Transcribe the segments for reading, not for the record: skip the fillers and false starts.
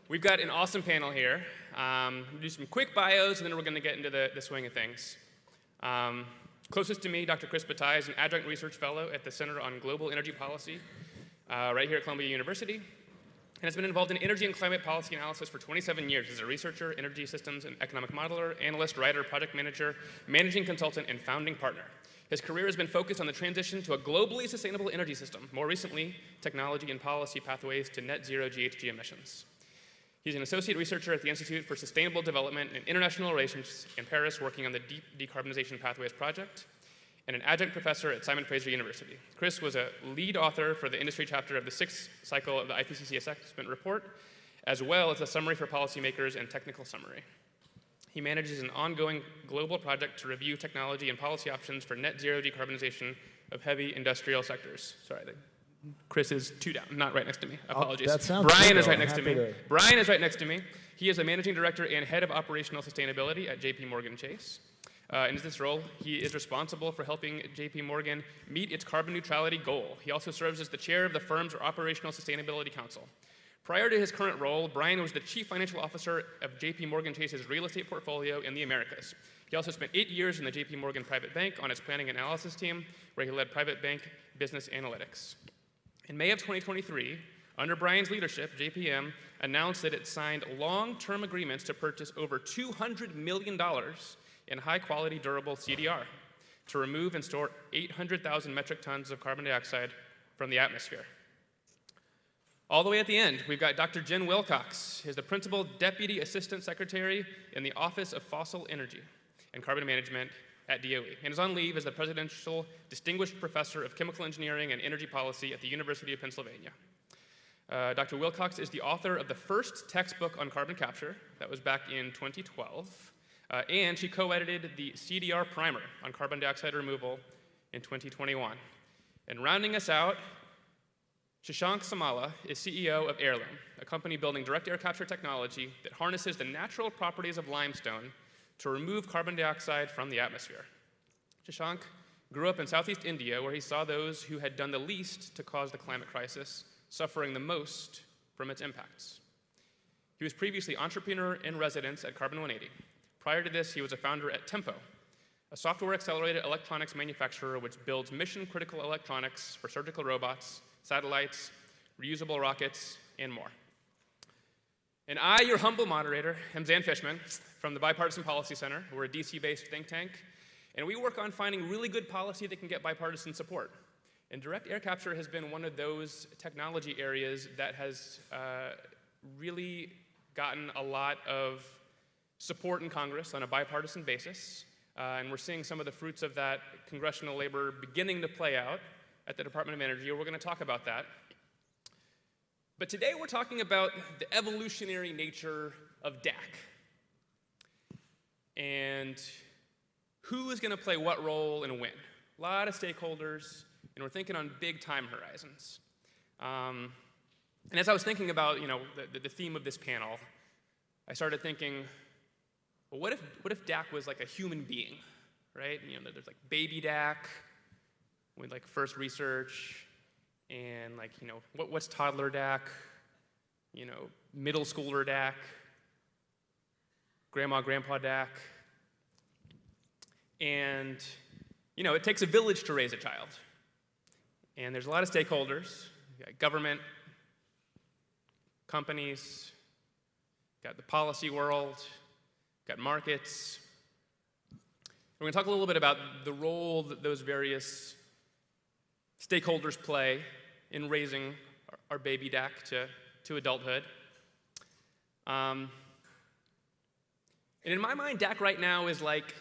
We've got an awesome panel here. We'll do some quick bios, and then we're going to get into the swing of things. Closest to me, Dr. Chris Bataille is an adjunct research fellow at the Center on Global Energy Policy right here at Columbia University, and has been involved in energy and climate policy analysis for 27 years as a researcher, energy systems and economic modeler, analyst, writer, project manager, managing consultant, and founding partner. His career has been focused on the transition to a globally sustainable energy system, more recently, technology and policy pathways to net zero GHG emissions. He's an associate researcher at the Institute for Sustainable Development and International Relations in Paris, working on the Deep Decarbonization Pathways Project, and an adjunct professor at Simon Fraser University. Chris was a lead author for the industry chapter of the 6th cycle of the IPCC Assessment Report, as well as a summary for policymakers and technical summary. He manages an ongoing global project to review technology and policy options for net zero decarbonization of heavy industrial sectors. Sorry, Chris is 2 down, not right next to me. Apologies. That sounds Brian good, is right though. next to me. To... Brian is right next to me. He is the managing director and head of operational sustainability at JP Chase. In this role, he is responsible for helping JP meet its carbon neutrality goal. He also serves as the chair of the firm's Operational Sustainability Council. Prior to his current role, Brian was the chief financial officer of JP Chase's real estate portfolio in the Americas. He also spent 8 years in the JP Private Bank on its planning and analysis team, where he led private bank business analytics. In May of 2023, under Brian's leadership, JPM announced that it signed long-term agreements to purchase over $200 million in high-quality, durable CDR to remove and store 800,000 metric tons of carbon dioxide from the atmosphere. All the way at the end, we've got Dr. Jen Wilcox. He's the Principal Deputy Assistant Secretary in the Office of Fossil Energy and Carbon Management at DOE, and is on leave as the Presidential Distinguished Professor of Chemical Engineering and Energy Policy at the University of Pennsylvania. Dr. Wilcox is the author of the first textbook on carbon capture, that was back in 2012, and she co-edited the CDR primer on carbon dioxide removal in 2021. And rounding us out, Shashank Samala is CEO of Heirloom, a company building direct air capture technology that harnesses the natural properties of limestone to remove carbon dioxide from the atmosphere. Shashank grew up in Southeast India, where he saw those who had done the least to cause the climate crisis suffering the most from its impacts. He was previously entrepreneur in residence at Carbon 180. Prior to this, he was a founder at Tempo, a software-accelerated electronics manufacturer which builds mission-critical electronics for surgical robots, satellites, reusable rockets, and more. And I, your humble moderator, am Xan Fishman from the Bipartisan Policy Center. We're a DC-based think tank, and we work on finding really good policy that can get bipartisan support. And direct air capture has been one of those technology areas that has really gotten a lot of support in Congress on a bipartisan basis, and we're seeing some of the fruits of that congressional labor beginning to play out at the Department of Energy. We're going to talk about that. But today we're talking about the evolutionary nature of DAC and who is going to play what role and when. A lot of stakeholders, and we're thinking on big time horizons. And as I was thinking about the theme of this panel, I started thinking, well, what if DAC was like a human being, right? There's like baby DAC with like first research, and like what's toddler DAC, middle schooler DAC, grandma grandpa DAC, and it takes a village to raise a child, and there's a lot of stakeholders. You got government, companies, got the policy world, got markets. We're going to talk a little bit about the role that those various stakeholders play in raising our baby DAC to adulthood. And in my mind, DAC right now is like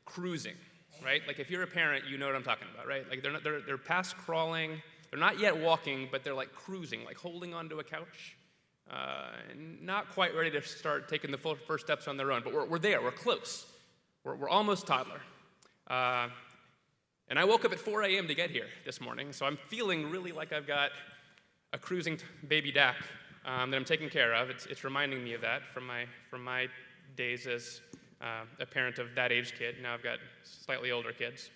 cruising, right? Like if you're a parent, you know what I'm talking about, right? Like they're past crawling, they're not yet walking, but they're like cruising, like holding onto a couch, and not quite ready to start taking the first steps on their own, but we're there, we're close. We're almost toddler. And I woke up at 4 a.m. to get here this morning, so I'm feeling really like I've got a cruising baby DAC that I'm taking care of. It's reminding me of that from my days as a parent of that age kid. Now I've got slightly older kids.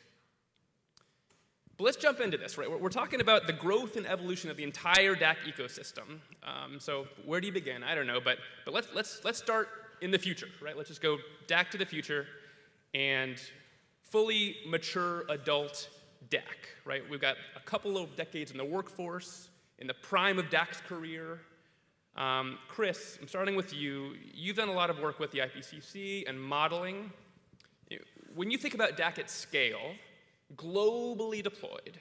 But let's jump into this, right? We're talking about the growth and evolution of the entire DAC ecosystem. So where do you begin? I don't know, but let's start in the future, right? Let's just go DAC to the future and fully mature adult DAC, right? We've got a couple of decades in the workforce, in the prime of DAC's career. Chris, I'm starting with you. You've done a lot of work with the IPCC and modeling. When you think about DAC at scale, globally deployed,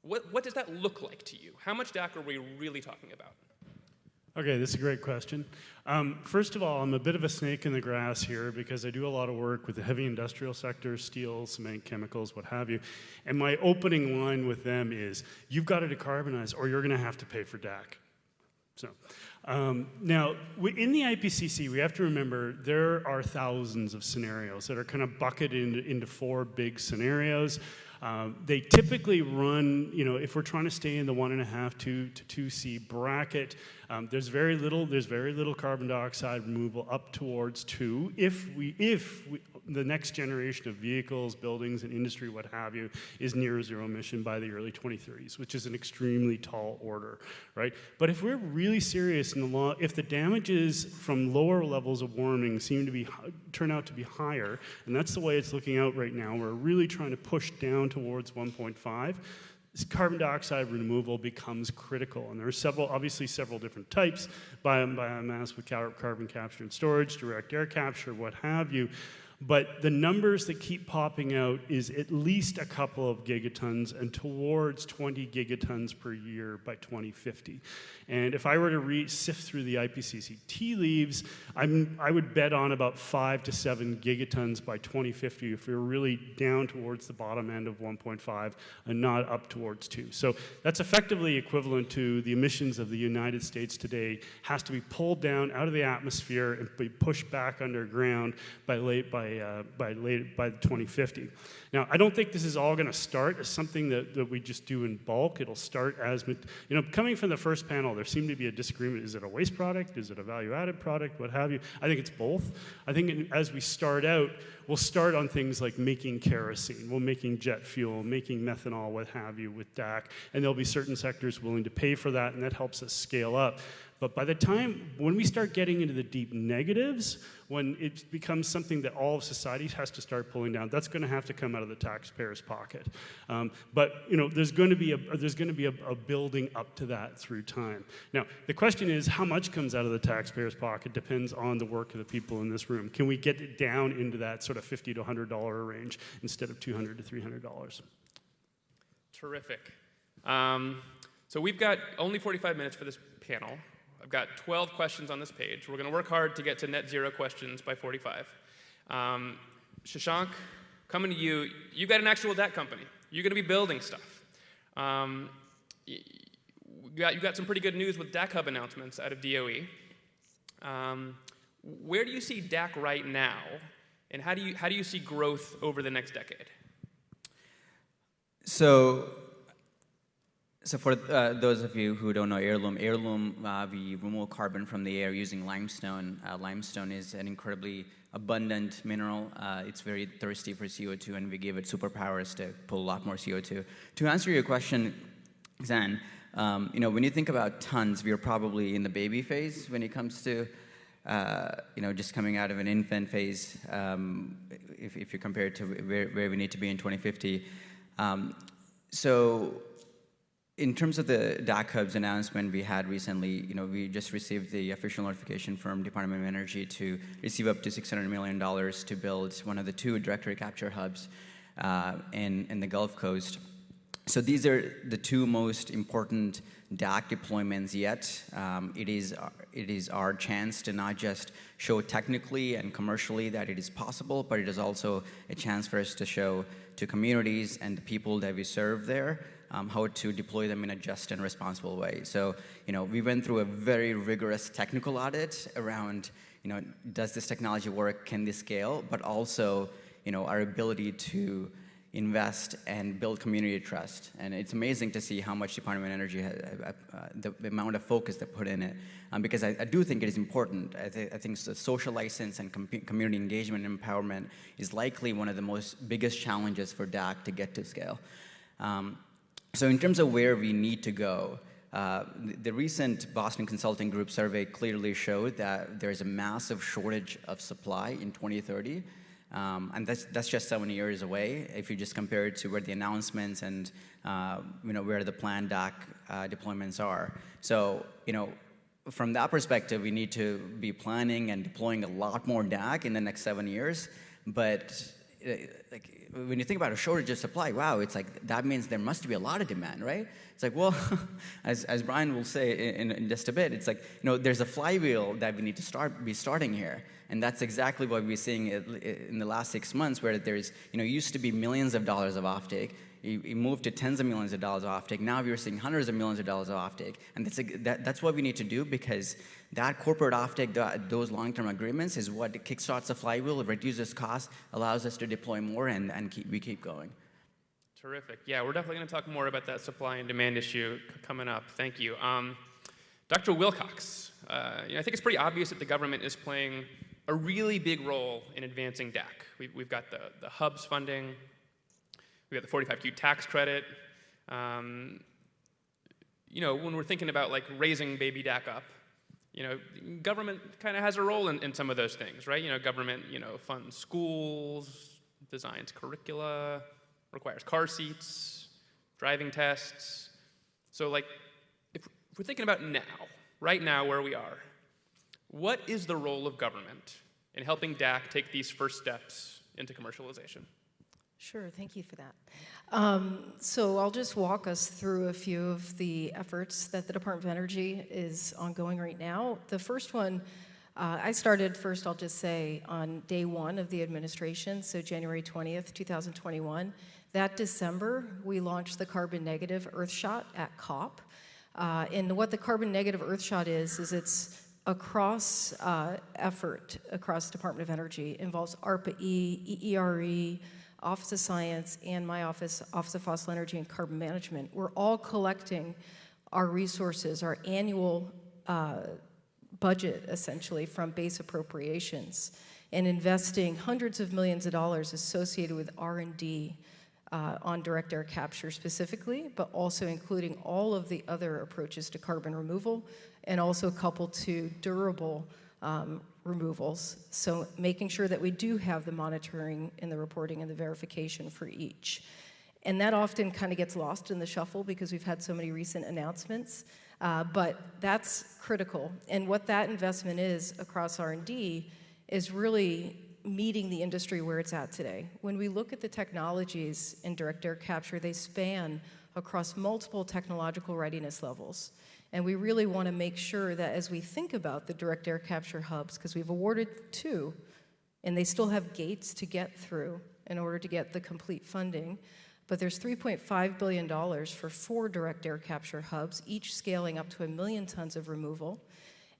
what does that look like to you? How much DAC are we really talking about? Okay, this is a great question. First of all, I'm a bit of a snake in the grass here because I do a lot of work with the heavy industrial sector, steel, cement, chemicals, what have you. And my opening line with them is, you've got to decarbonize or you're going to have to pay for DAC. So, now, in the IPCC, we have to remember there are thousands of scenarios that are kind of bucketed into 4 big scenarios. They typically run, if we're trying to stay in the 1.5 to 2C bracket, there's very little carbon dioxide removal up towards 2. If the next generation of vehicles, buildings, and industry, what have you, is near zero emission by the early 2030s, which is an extremely tall order, right? But if we're really serious in the law, if the damages from lower levels of warming turn out to be higher, and that's the way it's looking out right now, we're really trying to push down towards 1.5, carbon dioxide removal becomes critical. And there are obviously several different types, biomass with carbon capture and storage, direct air capture, what have you. But the numbers that keep popping out is at least a couple of gigatons and towards 20 gigatons per year by 2050. And if I were to sift through the IPCC tea leaves, I would bet on about 5 to 7 gigatons by 2050 if we were really down towards the bottom end of 1.5 and not up towards 2. So that's effectively equivalent to the emissions of the United States today has to be pulled down out of the atmosphere and be pushed back underground by 2050. Now, I don't think this is all going to start as something that we just do in bulk. It'll start as, coming from the first panel, there seemed to be a disagreement. Is it a waste product? Is it a value-added product? What have you? I think it's both. I think as we start out, we'll start on things like making kerosene, we're making jet fuel, making methanol, what have you, with DAC, and there'll be certain sectors willing to pay for that, and that helps us scale up. But by the time, when we start getting into the deep negatives, when it becomes something that all of society has to start pulling down, that's going to have to come out of the taxpayer's pocket. But there's going to be a building up to that through time. Now, the question is, how much comes out of the taxpayer's pocket depends on the work of the people in this room. Can we get it down into that sort of $50 to $100 range instead of $200 to $300? Terrific. So we've got only 45 minutes for this panel. I've got 12 questions on this page. We're going to work hard to get to net zero questions by 45. Shashank, coming to you. You've got an actual DAC company. You're going to be building stuff. You got some pretty good news with DAC Hub announcements out of DOE. Where do you see DAC right now, and how do you see growth over the next decade? So for those of you who don't know heirloom, we remove carbon from the air using limestone. Limestone is an incredibly abundant mineral. It's very thirsty for CO2, and we give it superpowers to pull a lot more CO2. To answer your question, Xan, when you think about tons, we are probably in the baby phase when it comes to just coming out of an infant phase, if you compare it to where we need to be in 2050. So in terms of the DAC Hubs announcement we had recently, we just received the official notification from Department of Energy to receive up to $600 million to build one of the 2 direct air capture hubs in the Gulf Coast. So these are the 2 most important DAC deployments yet. It is our chance to not just show technically and commercially that it is possible, but it is also a chance for us to show to communities and the people that we serve there how to deploy them in a just and responsible way. So, we went through a very rigorous technical audit around, does this technology work, can this scale, but also, our ability to invest and build community trust. And it's amazing to see how much Department of Energy, the amount of focus they put in it, because I do think it is important. I think the social license and community engagement and empowerment is likely one of the biggest challenges for DAC to get to scale. So in terms of where we need to go, the recent Boston Consulting Group survey clearly showed that there's a massive shortage of supply in 2030. And that's just 7 years away if you just compare it to where the announcements and where the planned DAC deployments are. So from that perspective, we need to be planning and deploying a lot more DAC in the next 7 years. But when you think about a shortage of supply, wow, it's like that means there must be a lot of demand, right? It's like, well, as Brian will say in just a bit, it's like there's a flywheel that we need to be starting here. And that's exactly what we're seeing in the last 6 months, where there's, used to be millions of dollars of offtake. It moved to tens of millions of dollars of offtake. Now we're seeing hundreds of millions of dollars of offtake. And that's what we need to do, because that corporate offtake, those long-term agreements, is what kickstarts the flywheel. It reduces costs, allows us to deploy more, and we keep going. Terrific. Yeah, we're definitely going to talk more about that supply and demand issue coming up. Thank you. Dr. Wilcox, I think it's pretty obvious that the government is playing a really big role in advancing DAC. We've got the hubs funding, we've got the 45Q tax credit. When we're thinking about like raising baby DAC up, government kind of has a role in some of those things, right? Government, funds schools, designs curricula, requires car seats, driving tests. So like, if we're thinking about now, right now where we are, what is the role of government in helping DAC take these first steps into commercialization? Sure, thank you for that. So I'll just walk us through a few of the efforts that the Department of Energy is ongoing right now. The first one, I started first, I'll just say, on day one of the administration, so January 20th, 2021. That December, we launched the Carbon Negative Earthshot at COP. And what the Carbon Negative Earthshot is it's across effort across the Department of Energy. Involves ARPA-E, EERE, Office of Science, and my office, Office of Fossil Energy and Carbon Management. We're all collecting our resources, our annual budget, essentially, from base appropriations, and investing hundreds of millions of dollars associated with R&D on direct air capture specifically, but also including all of the other approaches to carbon removal, and also coupled to durable removals. So making sure that we do have the monitoring and the reporting and the verification for each. And that often kind of gets lost in the shuffle because we've had so many recent announcements, but that's critical. And what that investment is across R&D is really meeting the industry where it's at today. When we look at the technologies in direct air capture, they span across multiple technological readiness levels. And we really want to make sure that as we think about the direct air capture hubs, because we've awarded 2, and they still have gates to get through in order to get the complete funding, but there's $3.5 billion for 4 direct air capture hubs, each scaling up to 1 million tons of removal.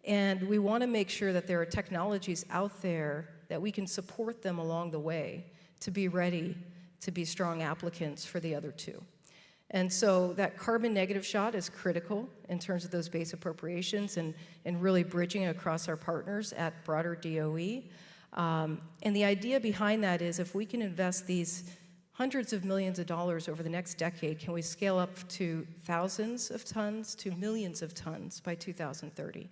And we want to make sure that there are technologies out there that we can support them along the way to be ready to be strong applicants for the other 2. And so that carbon negative shot is critical in terms of those base appropriations and really bridging across our partners at broader DOE. And the idea behind that is if we can invest these hundreds of millions of dollars over the next decade, can we scale up to thousands of tons to millions of tons by 2030?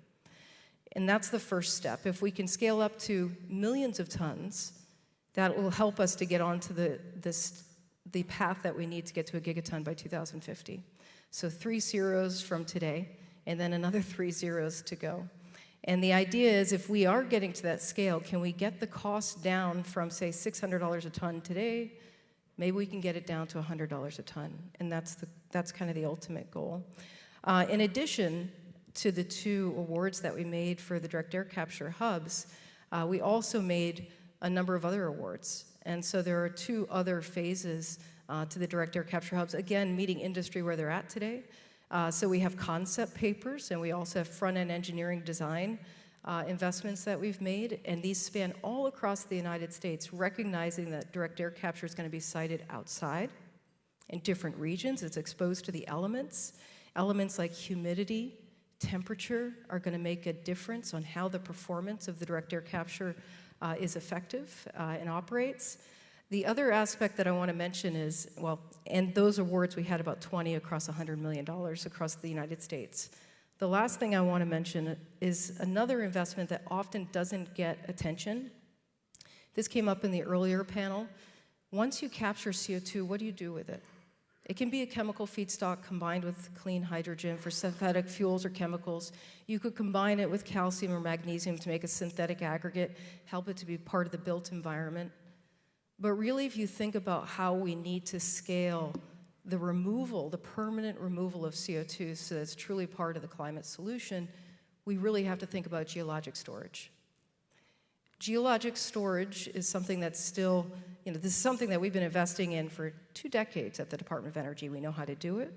And that's the first step. If we can scale up to millions of tons, that will help us to get onto the path that we need to get to a gigaton by 2050. So 3 zeros from today, and then another 3 zeros to go. And the idea is if we are getting to that scale, can we get the cost down from, say, $600 a ton today? Maybe we can get it down to $100 a ton, and that's kind of the ultimate goal. In addition to the 2 awards that we made for the direct air capture hubs, we also made a number of other awards. And so there are 2 other phases to the direct air capture hubs, again, meeting industry where they're at today. So we have concept papers, and we also have front-end engineering design investments that we've made, and these span all across the United States, recognizing that direct air capture is going to be sited outside in different regions. It's exposed to the elements. Elements like humidity, temperature are going to make a difference on how the performance of the direct air capture is effective and operates. The other aspect that I want to mention is, well, and those awards we had about 20 across $100 million across the United States. The last thing I want to mention is another investment that often doesn't get attention. This came up in the earlier panel. Once you capture CO2, what do you do with it? It can be a chemical feedstock combined with clean hydrogen for synthetic fuels or chemicals. You could combine it with calcium or magnesium to make a synthetic aggregate, help it to be part of the built environment. But really, if you think about how we need to scale the removal, the permanent removal of CO2 so that it's truly part of the climate solution, we really have to think about geologic storage. Geologic storage is something that's still, this is something that we've been investing in for 2 decades at the Department of Energy. We know how to do it.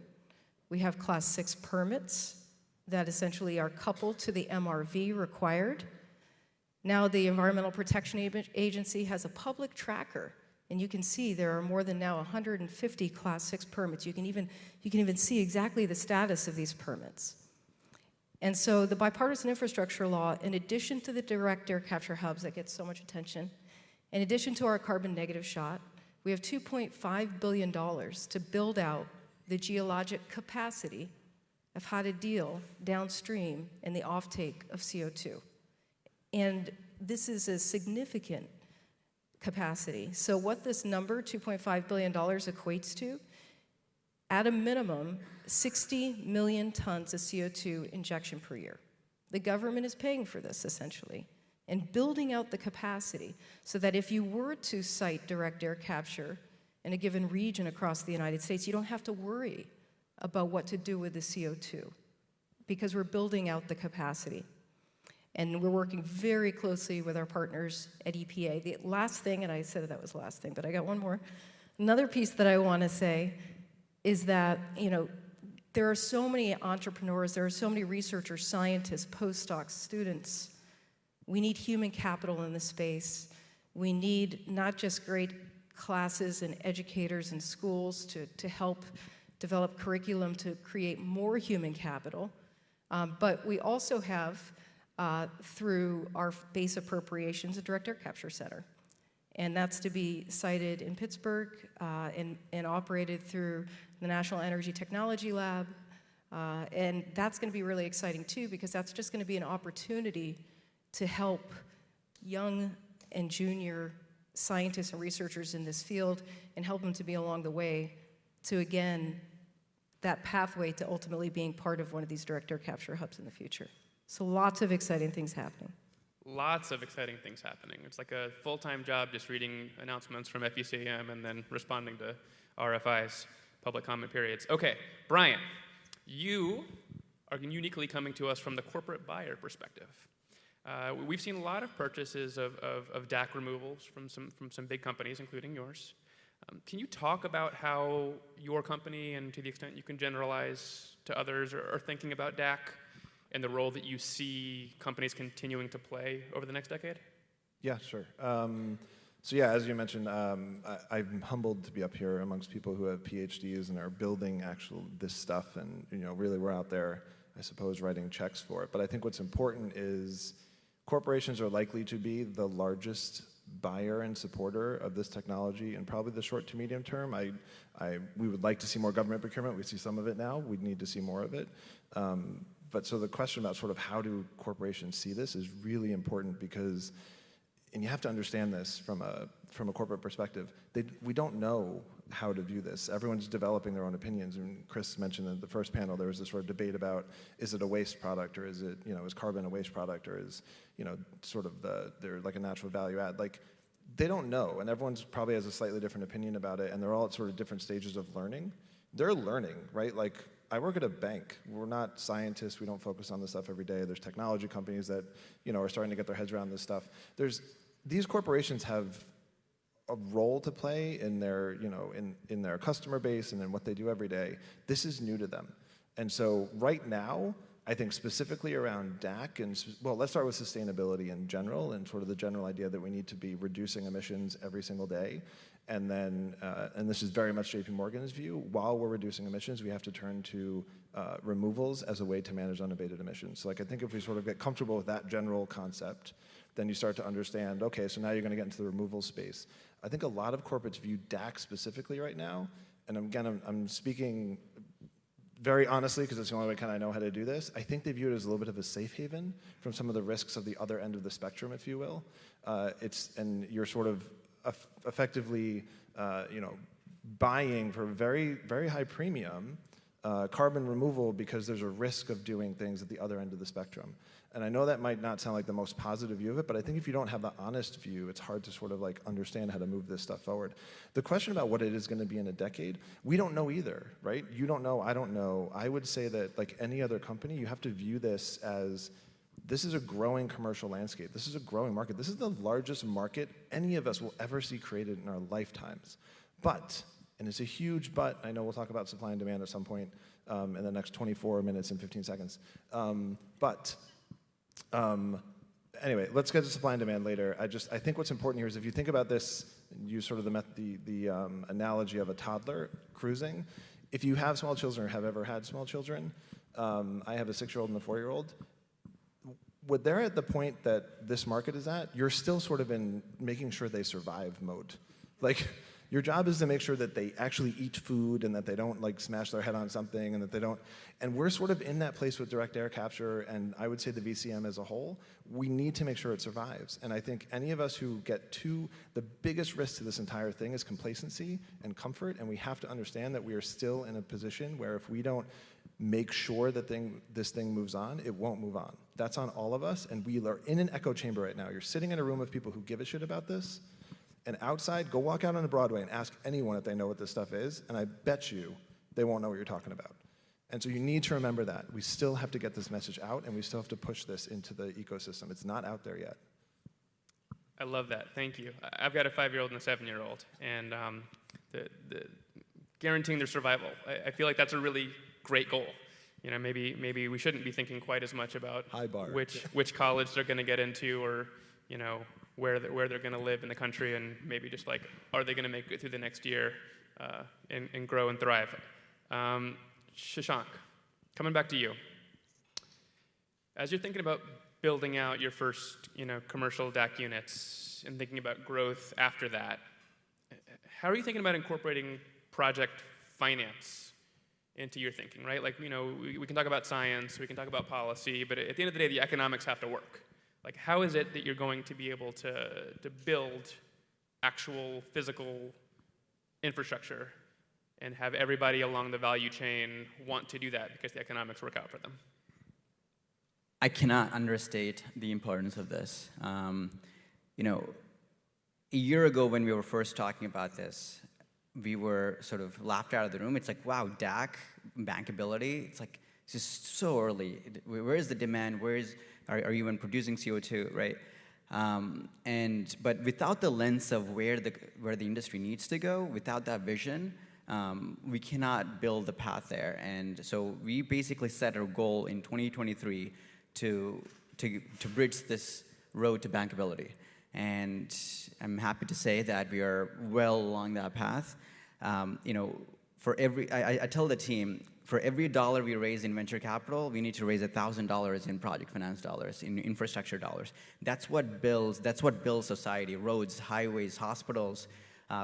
We have Class 6 permits that essentially are coupled to the MRV required. Now the Environmental Protection Agency has a public tracker, and you can see there are more than now 150 Class 6 permits. You can even see exactly the status of these permits. And so the bipartisan infrastructure law, in addition to the direct air capture hubs that get so much attention, in addition to our carbon negative shot, we have $2.5 billion to build out the geologic capacity of how to deal downstream in the offtake of CO2. And this is a significant capacity. So what this number, $2.5 billion, equates to, at a minimum, 60 million tons of CO2 injection per year. The government is paying for this, essentially, and building out the capacity so that if you were to site direct air capture in a given region across the United States, you don't have to worry about what to do with the CO2 because we're building out the capacity. And we're working very closely with our partners at EPA. The last thing, and I said that was the last thing, but I got one more. Another piece that I want to say is that, there are so many entrepreneurs, there are so many researchers, scientists, postdocs, students. We need human capital in this space. We need not just great classes and educators and schools to help develop curriculum to create more human capital, but we also have, through our base appropriations, a direct air capture center. And that's to be sited in Pittsburgh and operated through the National Energy Technology Lab. And that's going to be really exciting, too, because that's just going to be an opportunity to help young and junior scientists and researchers in this field and help them to be along the way to, again, that pathway to ultimately being part of one of these direct air capture hubs in the future. So lots of exciting things happening. Lots of exciting things happening. It's like a full-time job just reading announcements from FECM and then responding to RFIs, public comment periods. Okay, Brian, you are uniquely coming to us from the corporate buyer perspective. We've seen a lot of purchases of DAC removals from some big companies, including yours. Can you talk about how your company, and to the extent you can generalize to others, are thinking about DAC and the role that you see companies continuing to play over the next decade? Yeah, sure. So yeah, as you mentioned, I'm humbled to be up here amongst people who have PhDs and are building this stuff, and really we're out there, I suppose, writing checks for it. But I think what's important is corporations are likely to be the largest buyer and supporter of this technology in probably the short to medium term. We would like to see more government procurement. We see some of it now. We need to see more of it. But so the question about sort of how do corporations see this is really important because, and you have to understand this from a corporate perspective, we don't know how to view this. Everyone's developing their own opinions. And Chris mentioned in the first panel there was this sort of debate about, is it a waste product, or is it, is carbon a waste product, or is, sort of they're like a natural value add. Like, they don't know, and everyone's probably has a slightly different opinion about it, and they're all at sort of different stages of learning. They're learning, right? Like, I work at a bank. We're not scientists. We don't focus on this stuff every day. There's technology companies that, are starting to get their heads around this stuff. These corporations have a role to play in their, in their customer base and in what they do every day. This is new to them. And so right now, I think specifically around DAC, well, let's start with sustainability in general and sort of the general idea that we need to be reducing emissions every single day. And then, and this is very much JP Morgan's view, while we're reducing emissions, we have to turn to removals as a way to manage unabated emissions. So like, I think if we sort of get comfortable with that general concept, then you start to understand, okay, so now you're going to get into the removal space. I think a lot of corporates view DAC specifically right now, and again, I'm speaking very honestly, because it's the only way kind of I know how to do this. I think they view it as a little bit of a safe haven from some of the risks of the other end of the spectrum, if you will. And you're sort of effectively, buying for a very, very high premium carbon removal because there's a risk of doing things at the other end of the spectrum. And I know that might not sound like the most positive view of it, but I think if you don't have the honest view, it's hard to sort of like understand how to move this stuff forward. The question about what it is going to be in a decade, we don't know either, right? You don't know, I don't know. I would say that like any other company, you have to view this as this is a growing commercial landscape. This is a growing market. This is the largest market any of us will ever see created in our lifetimes. But, and it's a huge but, I know we'll talk about supply and demand at some point in the next 24 minutes and 15 seconds. Anyway, let's get to supply and demand later. I think what's important here is if you think about this, use sort of the analogy of a toddler cruising. If you have small children or have ever had small children, I have a 6-year-old and a 4-year-old. When they're at the point that this market is at, you're still sort of in making sure they survive mode. Like, your job is to make sure that they actually eat food and that they don't like smash their head on something and that they don't, and we're sort of in that place with direct air capture and I would say the VCM as a whole. We need to make sure it survives. And I think any of us who get to, the biggest risk to this entire thing is complacency and comfort, and we have to understand that we are still in a position where if we don't make sure that this thing moves on, it won't move on. That's on all of us, and we are in an echo chamber right now. You're sitting in a room of people who give a shit about this, and outside, go walk out on Broadway and ask anyone if they know what this stuff is, and I bet you they won't know what you're talking about. And so you need to remember that. We still have to get this message out, and we still have to push this into the ecosystem. It's not out there yet. I love that. Thank you. I've got a 5-year-old and a 7-year-old, and guaranteeing their survival. I feel like that's a really great goal. You know, maybe we shouldn't be thinking quite as much about high bar. which college they're going to get into, or you know where they're going to live in the country, and maybe just like are they going to make it through the next year and grow and thrive. Shashank, coming back to you. As you're thinking about building out your first commercial DAC units and thinking about growth after that, how are you thinking about incorporating project finance into your thinking, right? Like, we can talk about science, we can talk about policy, but at the end of the day, the economics have to work. Like, how is it that you're going to be able to build actual physical infrastructure and have everybody along the value chain want to do that because the economics work out for them? I cannot understate the importance of this. A year ago when we were first talking about this, we were sort of laughed out of the room. It's like, wow, DAC, bankability, it's like, it's just so early. Where is the demand? Are you even producing CO2, right? But without the lens of where the industry needs to go, without that vision, we cannot build the path there. And so we basically set our goal in 2023 to bridge this road to bankability. And I'm happy to say that we are well along that path. For I tell the team, for every dollar we raise in venture capital, we need to raise $1,000 in project finance dollars, in infrastructure dollars. That's what builds society: roads, highways, hospitals,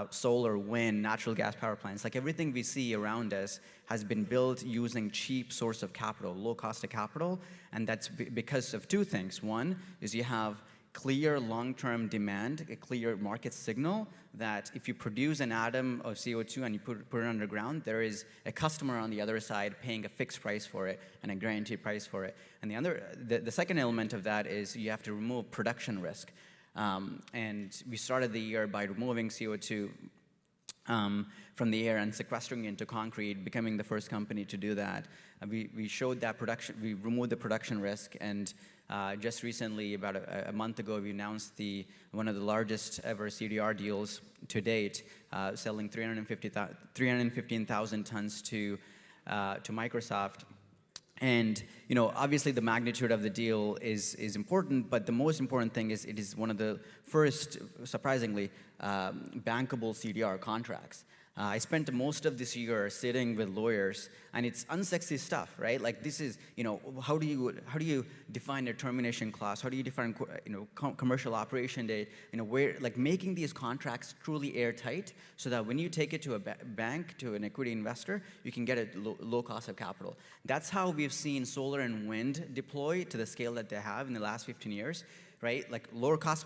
solar, wind, natural gas power plants. Like everything we see around us has been built using cheap source of capital, low cost of capital, and that's because of two things. One is you have clear long-term demand, a clear market signal that if you produce an atom of CO2 and you put it underground, there is a customer on the other side paying a fixed price for it and a guaranteed price for it. And the second element of that is you have to remove production risk. And we started the year by removing CO2 from the air and sequestering it into concrete, becoming the first company to do that. We showed that we removed the production risk, and just recently, about a month ago, we announced one of the largest ever CDR deals to date, selling 315,000 tons to Microsoft. And obviously the magnitude of the deal is important, but the most important thing is it is one of the first, surprisingly, bankable CDR contracts. I spent most of this year sitting with lawyers, and it's unsexy stuff, right? Like this is, how do you define a termination clause? How do you define, commercial operation date? Where, like, making these contracts truly airtight, so that when you take it to a bank, to an equity investor, you can get a low cost of capital. That's how we've seen solar and wind deploy to the scale that they have in the last 15 years. Right? Like lower cost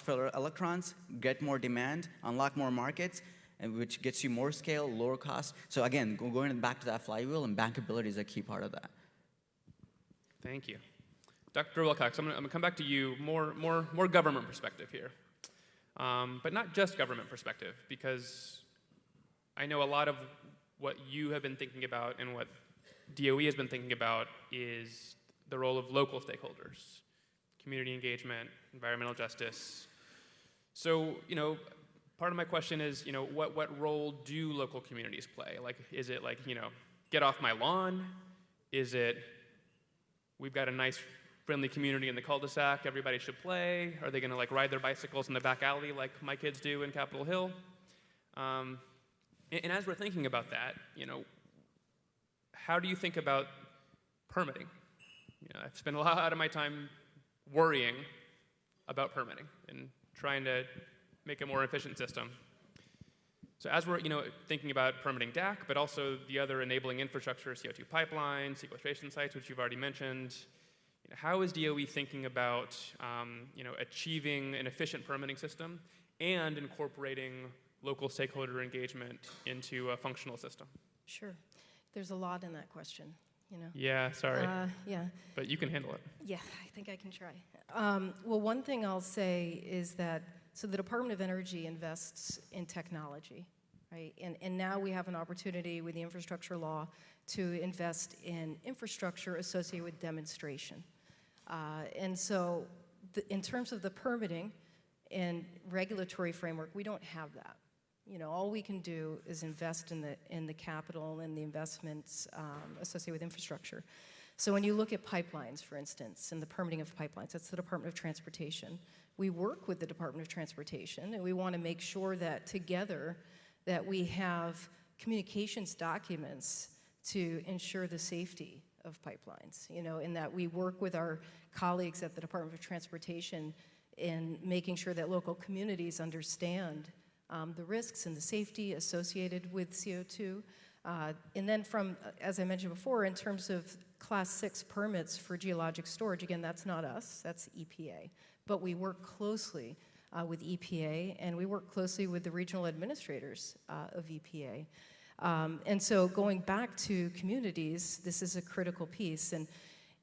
for electrons, get more demand, unlock more markets, and which gets you more scale, lower cost. So again, going back to that flywheel, and bankability is a key part of that. Thank you. Dr. Wilcox, I'm going to come back to you, more government perspective here. But not just government perspective, because I know a lot of what you have been thinking about and what DOE has been thinking about is the role of local stakeholders, community engagement, environmental justice. So, part of my question is, what role do local communities play? Like, is it like, get off my lawn? Is it, we've got a nice, friendly community in the cul-de-sac, everybody should play? Are they gonna like ride their bicycles in the back alley like my kids do in Capitol Hill? And as we're thinking about that, how do you think about permitting? I've spent a lot of my time worrying about permitting and trying to make a more efficient system. So as we're thinking about permitting DAC, but also the other enabling infrastructure, CO2 pipelines, sequestration sites, which you've already mentioned, how is DOE thinking about achieving an efficient permitting system and incorporating local stakeholder engagement into a functional system? Sure. There's a lot in that question. Yeah, sorry. Yeah. But you can handle it. Yeah, I think I can try. Well, one thing I'll say is that, so the Department of Energy invests in technology, right? And now we have an opportunity with the infrastructure law to invest in infrastructure associated with demonstration. And so in terms of the permitting and regulatory framework, we don't have that. All we can do is invest in the capital and the investments associated with infrastructure. So when you look at pipelines, for instance, and the permitting of pipelines, that's the Department of Transportation. We work with the Department of Transportation, and we want to make sure that together that we have communications documents to ensure the safety of pipelines, and that we work with our colleagues at the Department of Transportation in making sure that local communities understand the risks and the safety associated with CO2. And then as I mentioned before, in terms of Class 6 permits for geologic storage, again, that's not us, that's EPA. But we work closely with EPA, and we work closely with the regional administrators of EPA. And so going back to communities, this is a critical piece.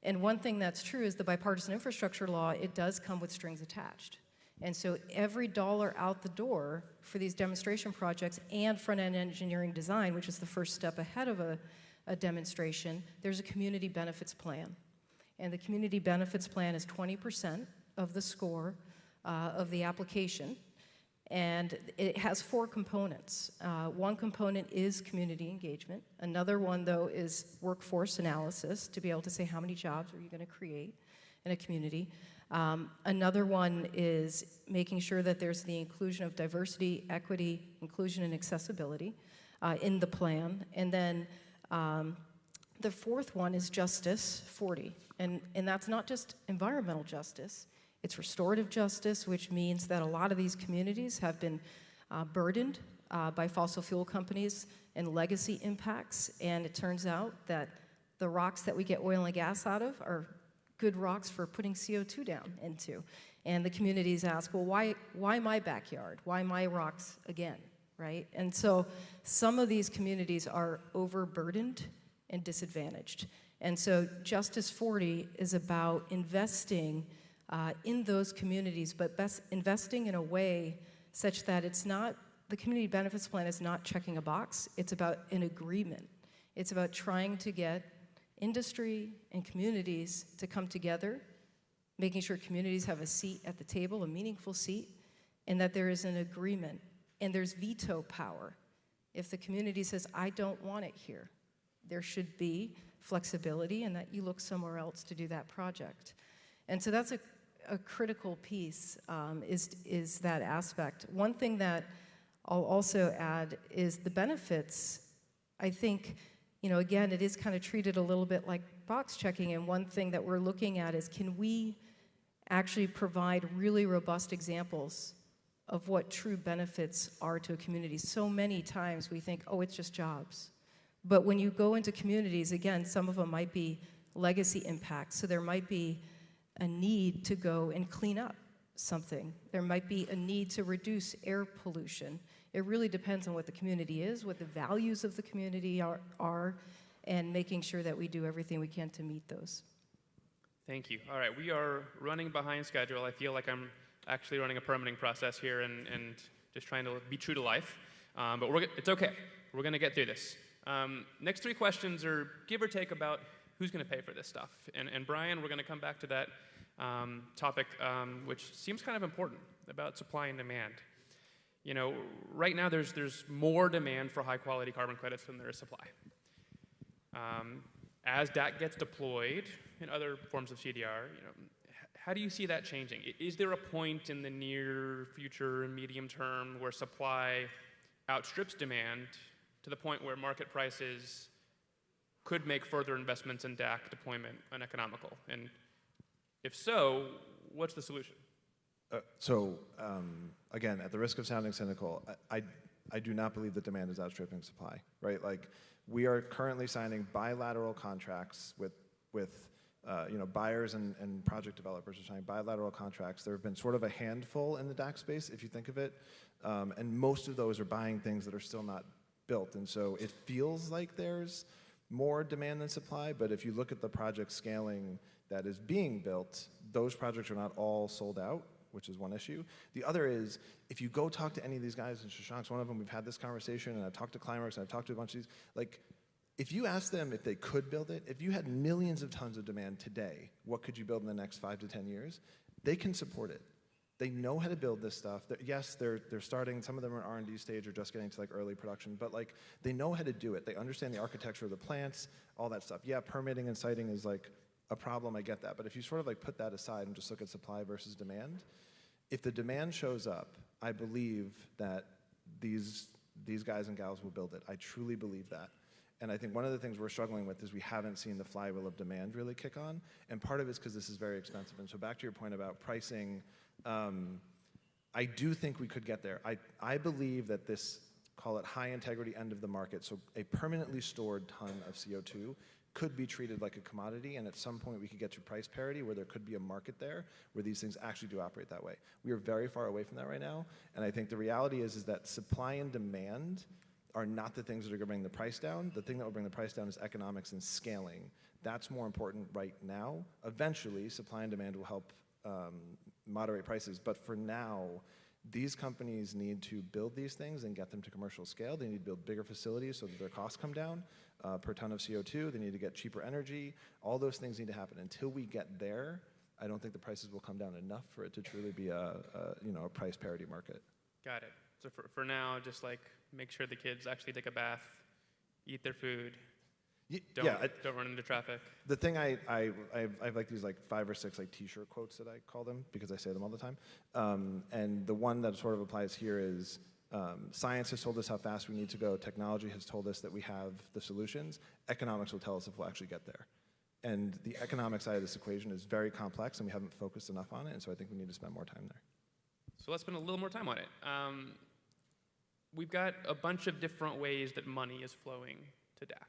And one thing that's true is the bipartisan infrastructure law, it does come with strings attached. And so every dollar out the door for these demonstration projects and front-end engineering design, which is the first step ahead of a demonstration, there's a community benefits plan. And the community benefits plan is 20% of the score of the application. And it has 4 components. One component is community engagement. Another one, though, is workforce analysis, to be able to say how many jobs are you going to create in a community. Another one is making sure that there's the inclusion of diversity, equity, inclusion, and accessibility in the plan. And then the 4th one is Justice 40. And that's not just environmental justice, it's restorative justice, which means that a lot of these communities have been burdened by fossil fuel companies and legacy impacts. And it turns out that the rocks that we get oil and gas out of are good rocks for putting CO2 down into. And the communities ask, well, why my backyard? Why my rocks again, right? And so some of these communities are overburdened and disadvantaged. And so Justice 40 is about investing in those communities, but investing in a way such that it's not, the community benefits plan is not checking a box, it's about an agreement. It's about trying to get industry and communities to come together, making sure communities have a seat at the table, a meaningful seat, and that there is an agreement, and there's veto power. If the community says, I don't want it here, there should be flexibility and that you look somewhere else to do that project. And so that's a critical piece, is that aspect. One thing that I'll also add is the benefits. I think, again, it is kind of treated a little bit like box checking, and one thing that we're looking at is, can we actually provide really robust examples of what true benefits are to a community? So many times we think, oh, it's just jobs. But when you go into communities, again, some of them might be legacy impacts, so there might be a need to go and clean up something. There might be a need to reduce air pollution. It really depends on what the community is, what the values of the community are, and making sure that we do everything we can to meet those. Thank you. All right, we are running behind schedule. I feel like I'm actually running a permitting process here and just trying to be true to life. But it's okay. We're going to get through this. Next 3 questions are give or take about who's going to pay for this stuff. And Brian, we're going to come back to that topic, which seems kind of important, about supply and demand. Right now there's more demand for high-quality carbon credits than there is supply. As DAC gets deployed in other forms of CDR, how do you see that changing? Is there a point in the near future and medium term where supply outstrips demand to the point where market prices could make further investments in DAC deployment uneconomical? And if so, what's the solution? Again, at the risk of sounding cynical, I do not believe that demand is outstripping supply, right? Like, we are currently signing bilateral contracts with buyers and project developers are signing bilateral contracts. There have been sort of a handful in the DAC space, if you think of it, and most of those are buying things that are still not built. And so it feels like there's more demand than supply, but if you look at the project scaling that is being built, those projects are not all sold out, which is one issue. The other is, if you go talk to any of these guys, and Shashank's one of them, we've had this conversation, and I've talked to Climax, and I've talked to a bunch of these, like, if you ask them if they could build it, if you had millions of tons of demand today, what could you build in the next 5 to 10 years? They can support it. They know how to build this stuff. Yes, they're starting, some of them are in R&D stage or just getting to like early production, but like, they know how to do it. They understand the architecture of the plants, all that stuff. Yeah, permitting and siting is like a problem, I get that, but if you sort of like put that aside and just look at supply versus demand, if the demand shows up, I believe that these guys and gals will build it. I truly believe that. And I think one of the things we're struggling with is we haven't seen the flywheel of demand really kick on, and part of it's because this is very expensive. And so back to your point about pricing, I do think we could get there. I believe that this, call it high integrity end of the market, so a permanently stored ton of CO2 could be treated like a commodity, and at some point we could get to price parity where there could be a market there where these things actually do operate that way. We are very far away from that right now, and I think the reality is that supply and demand are not the things that are going to bring the price down. The thing that will bring the price down is economics and scaling. That's more important right now. Eventually, supply and demand will help moderate prices, but for now, these companies need to build these things and get them to commercial scale. They need to build bigger facilities so that their costs come down per ton of CO2. They need to get cheaper energy. All those things need to happen. Until we get there, I don't think the prices will come down enough for it to truly be a price parity market. Got it. So for now, just like make sure the kids actually take a bath, eat their food, don't run into traffic. The thing I have like these like 5 or 6 like t-shirt quotes that I call them because I say them all the time. And the one that sort of applies here is science has told us how fast we need to go. Technology has told us that we have the solutions. Economics will tell us if we'll actually get there. And the economic side of this equation is very complex, and we haven't focused enough on it. And so I think we need to spend more time there. So let's spend a little more time on it. We've got a bunch of different ways that money is flowing to DAC.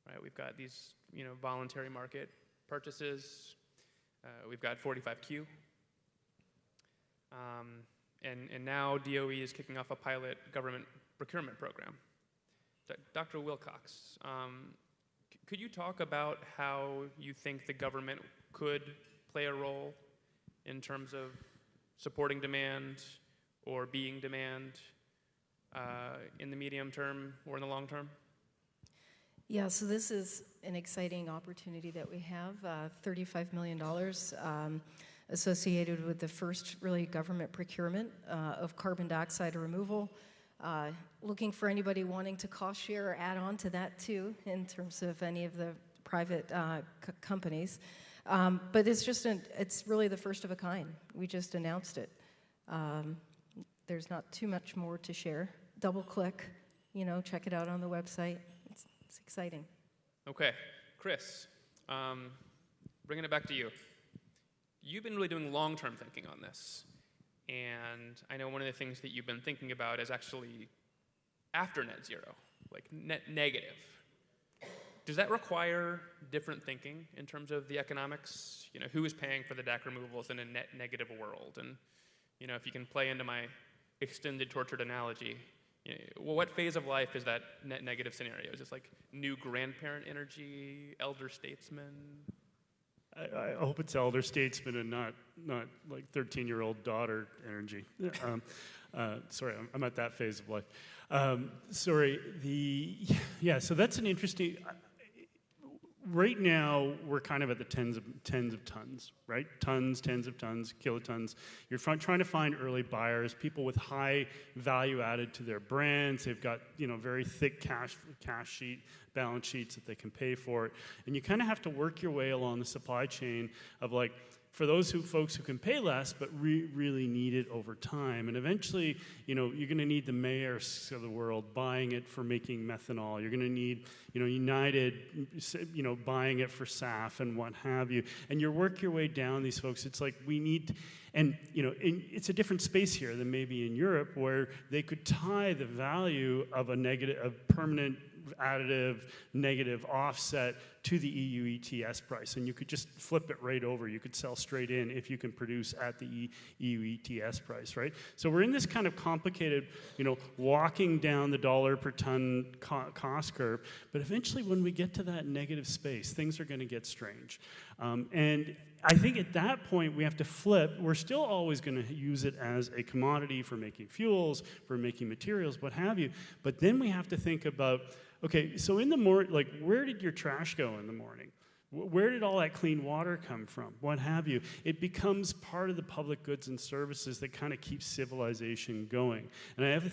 Right? We've got these, voluntary market purchases. We've got 45Q. And now DOE is kicking off a pilot government procurement program. Dr. Wilcox, could you talk about how you think the government could play a role in terms of supporting demand or being demand in the medium term or in the long term? Yeah, so this is an exciting opportunity that we have, $35 million associated with the first really government procurement of carbon dioxide removal. Looking for anybody wanting to cost share or add on to that too, in terms of any of the private companies. But it's really the first of a kind. We just announced it. there's not too much more to share. Double click, check it out on the website. It's exciting. Okay, Chris, bringing it back to you. You've been really doing long-term thinking on this. And I know one of the things that you've been thinking about is actually after net zero, like net negative. Does that require different thinking in terms of the economics? Who is paying for the DAC removals in a net negative world? And if you can play into my extended tortured analogy, what phase of life is that net negative scenario? Is this like new grandparent energy, elder statesman? I hope it's elder statesman and not like 13-year-old daughter energy. Sorry, I'm at that phase of life. So that's an interesting. Right now, we're kind of at the tens of tons, right? Tons, tens of tons, kilotons. You're trying to find early buyers, people with high value added to their brands. They've got very thick balance sheets that they can pay for it, and you kind of have to work your way along the supply chain of like. For those folks who can pay less but really need it over time. And eventually, you're going to need the Mayors of the world buying it for making methanol. You're going to need, United, buying it for SAF and what have you. And you work your way down these folks. It's like we need, and it's a different space here than maybe in Europe where they could tie the value of a permanent additive negative offset to the EU ETS price, and you could just flip it right over. You could sell straight in if you can produce at the EU ETS price, right? So we're in this kind of complicated, walking down the dollar per ton cost curve, but eventually when we get to that negative space, things are going to get strange. And I think at that point we have to flip. We're still always going to use it as a commodity for making fuels, for making materials, what have you, but then we have to think about, okay, so in the morning, like, where did your trash go in the morning? Where did all that clean water come from? What have you? It becomes part of the public goods and services that kind of keeps civilization going. And I have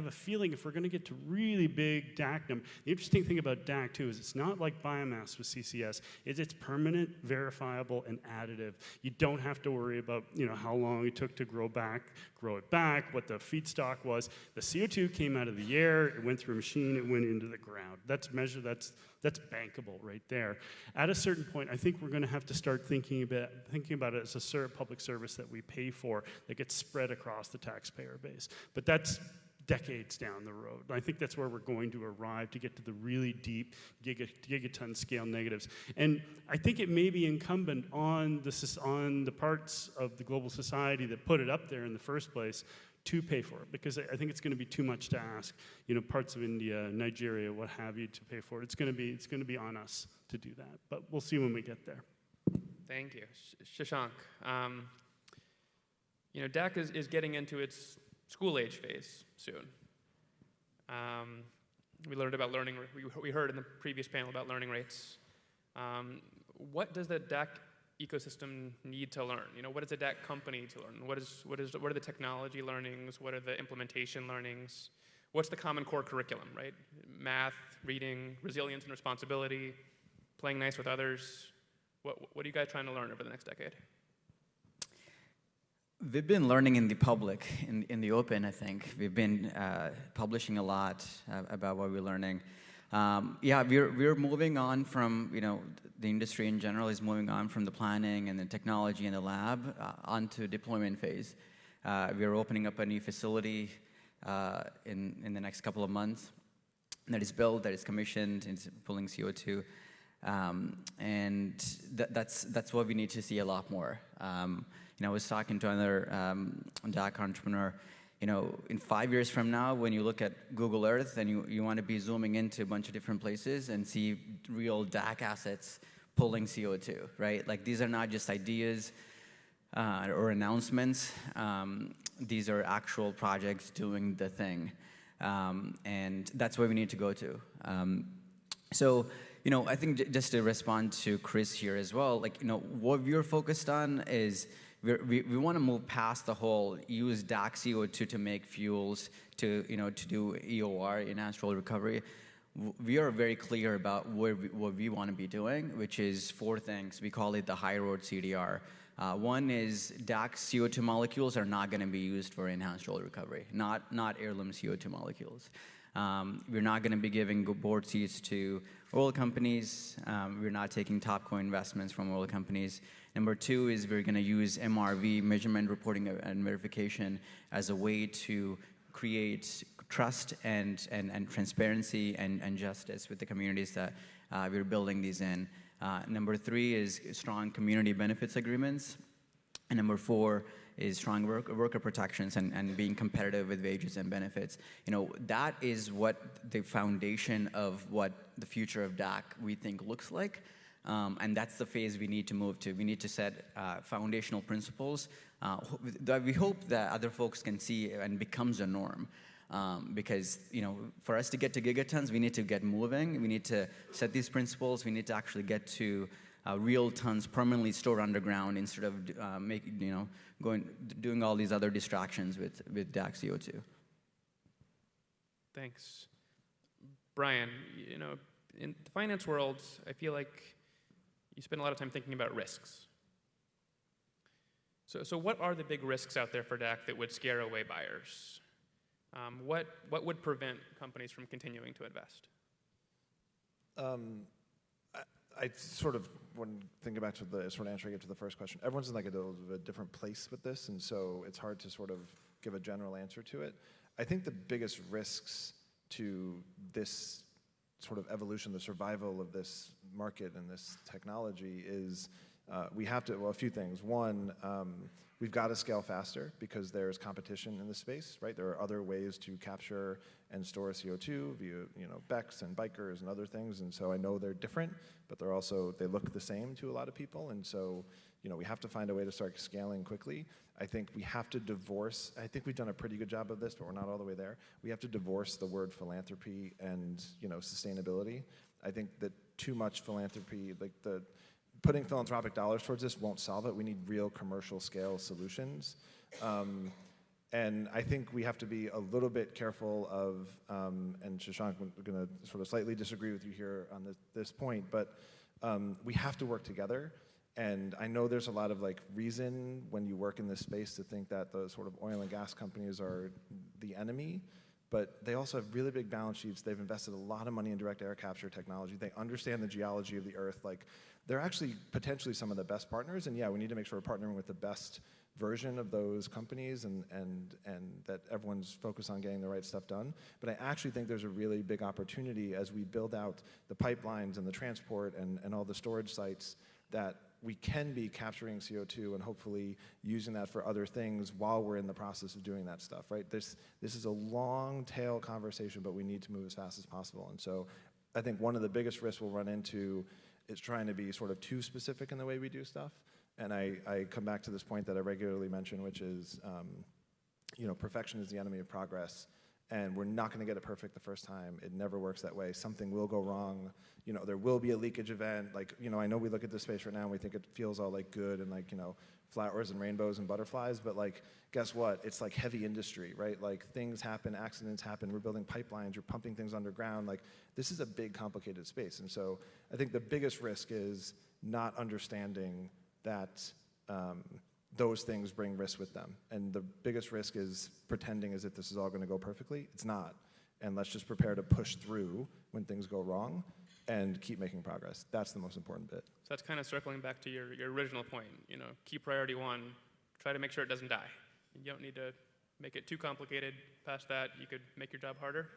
a feeling if we're going to get to really big DAC, the interesting thing about DAC too is it's not like biomass with CCS. It's permanent, verifiable, and additive. You don't have to worry about how long it took to grow it back, what the feedstock was. The CO2 came out of the air, it went through a machine, it went into the ground. That's measured. That's bankable right there. At a certain point, I think we're going to have to start thinking about it as a public service that we pay for that gets spread across the taxpayer base. But that's decades down the road. I think that's where we're going to arrive to get to the really deep gigaton scale negatives. And I think it may be incumbent on the parts of the global society that put it up there in the first place to pay for it, because I think it's going to be too much to ask, parts of India, Nigeria, what have you, to pay for it. It's going to be on us to do that, but we'll see when we get there. Thank you, Shashank. DAC is getting into its school age phase soon. We learned about learning. We heard in the previous panel about learning rates. What does the DAC ecosystem need to learn? What does a DAC company to learn? What are the technology learnings? What are the implementation learnings? What's the common core curriculum, right? Math, reading, resilience and responsibility, playing nice with others. What are you guys trying to learn over the next decade? We've been learning in the public, in the open, I think. We've been publishing a lot about what we're learning. We're moving on from, the industry in general is moving on from the planning and the technology in the lab onto deployment phase. We're opening up a new facility in the next couple of months that is built, that is commissioned, it's pulling CO2. And that's what we need to see a lot more. I was talking to another DAC entrepreneur. In 5 years from now, when you look at Google Earth and you want to be zooming into a bunch of different places and see real DAC assets pulling CO2, right? Like, these are not just ideas or announcements. These are actual projects doing the thing. And that's where we need to go to. I think just to respond to Chris here as well, what we're focused on is we want to move past the whole use DAC CO2 to make fuels, to do EOR, natural recovery. We are very clear about what we want to be doing, which is 4 things. We call it the high road CDR. One is DAC CO2 molecules are not going to be used for enhanced oil recovery, not heirloom CO2 molecules. We're not going to be giving board seats to oil companies. We're not taking top co-investments from oil companies. Number two is we're going to use MRV, measurement, reporting, and verification, as a way to create trust and transparency and justice with the communities that we're building these in. Number three is strong community benefits agreements. And number four is strong worker protections and being competitive with wages and benefits. That is what the foundation of what the future of DAC we think looks like. And that's the phase we need to move to. We need to set foundational principles that we hope that other folks can see and becomes a norm. Because for us to get to gigatons, we need to get moving. We need to set these principles. We need to actually get to real tons permanently stored underground instead of doing all these other distractions with DAC CO2. Thanks. Brian, in the finance world, I feel like you spend a lot of time thinking about risks. So what are the big risks out there for DAC that would scare away buyers? What would prevent companies from continuing to invest? I sort of, when thinking back to the sort of answering it to the first question, everyone's in like a different place with this, and so it's hard to sort of give a general answer to it. I think the biggest risks to this sort of evolution, the survival of this market and this technology is we have to, well, a few things. One, we've got to scale faster because there's competition in the space, right? There are other ways to capture and store CO2 via, BECs and bikers and other things, and so I know they're different, but they look the same to a lot of people, and so, we have to find a way to start scaling quickly. I think we have to divorce, I think we've done a pretty good job of this, but we're not all the way there. We have to divorce the word philanthropy and, sustainability. I think that too much philanthropy, putting philanthropic dollars towards this won't solve it. We need real commercial scale solutions. And I think we have to be a little bit careful of, and Shashank, I'm going to sort of slightly disagree with you here on this point, but we have to work together. And I know there's a lot of reason when you work in this space to think that the sort of oil and gas companies are the enemy, but they also have really big balance sheets. They've invested a lot of money in direct air capture technology. They understand the geology of the earth. They're actually potentially some of the best partners, and yeah, we need to make sure we're partnering with the best version of those companies and that everyone's focused on getting the right stuff done. But I actually think there's a really big opportunity as we build out the pipelines and the transport and all the storage sites that we can be capturing CO2 and hopefully using that for other things while we're in the process of doing that stuff, right? This is a long tail conversation, but we need to move as fast as possible. And so I think one of the biggest risks we'll run into is trying to be sort of too specific in the way we do stuff. And I come back to this point that I regularly mention, which is, perfection is the enemy of progress. And we're not going to get it perfect the first time. It never works that way. Something will go wrong. There will be a leakage event. I know we look at this space right now and we think it feels all good and flowers and rainbows and butterflies, but guess what? It's heavy industry, right? Things happen, accidents happen. We're building pipelines. You're pumping things underground. This is a big, complicated space. And so I think the biggest risk is not understanding that those things bring risk with them. And the biggest risk is pretending as if this is all going to go perfectly. It's not. And let's just prepare to push through when things go wrong and keep making progress. That's the most important bit. So that's kind of circling back to your original point. Key priority one, try to make sure it doesn't die. You don't need to make it too complicated. Past that, you could make your job harder.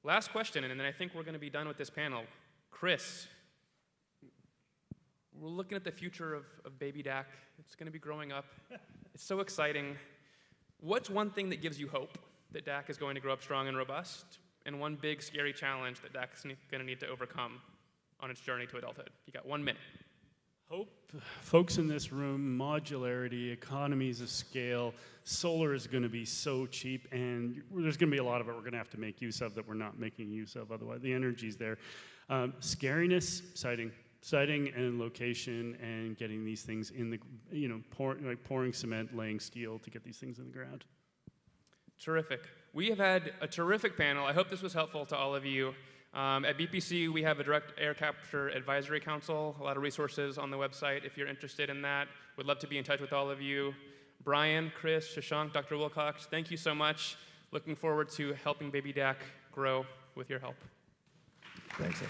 Last question, and then I think we're going to be done with this panel. Chris, we're looking at the future of baby DAC. It's going to be growing up. It's so exciting. What's one thing that gives you hope that DAC is going to grow up strong and robust? And one big, scary challenge that DAC is going to need to overcome on its journey to adulthood? You got 1 minute. Hope. Folks in this room, modularity, economies of scale. Solar is going to be so cheap, and there's going to be a lot of it we're going to have to make use of that we're not making use of otherwise. The energy's there. Scariness, siting and location, and getting these things in the, pouring cement, laying steel to get these things in the ground. Terrific. We have had a terrific panel. I hope this was helpful to all of you. At BPC, we have a direct air capture advisory council, a lot of resources on the website if you're interested in that. Would love to be in touch with all of you. Brian, Chris, Shashank, Dr. Wilcox, thank you so much. Looking forward to helping Baby DAC grow with your help. Thanks.